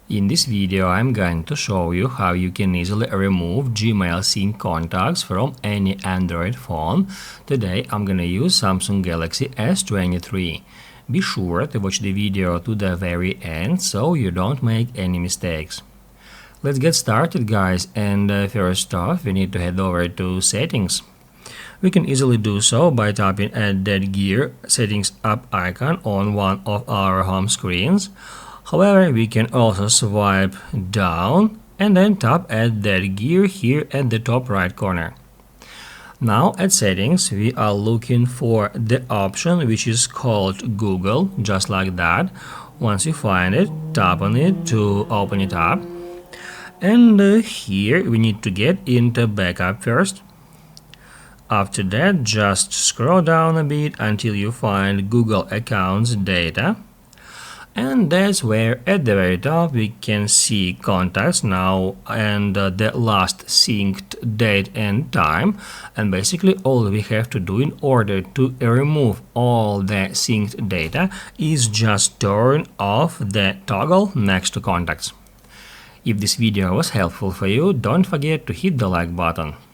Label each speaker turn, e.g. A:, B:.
A: In this video, I'm going to show you how you can easily remove Gmail sync contacts from any Android phone. Today, I'm gonna use Samsung Galaxy S23. Be sure to watch the video to the very end so you don't make any mistakes. Let's get started, guys, and first off, we need to head over to Settings. We can easily do so by tapping at that gear settings up icon on one of our home screens. However, we can also swipe down and then tap at that gear here at the top right corner. Now at settings, we are looking for the option which is called Google, just like that. Once you find it, tap on it to open it up. And here we need to get into backup first. After that, just scroll down a bit until you find Google Accounts data. And that's where at the very top we can see contacts now and the last synced date and time. And basically all we have to do in order to remove all the synced data is just turn off the toggle next to contacts. If this video was helpful for you, don't forget to hit the like button.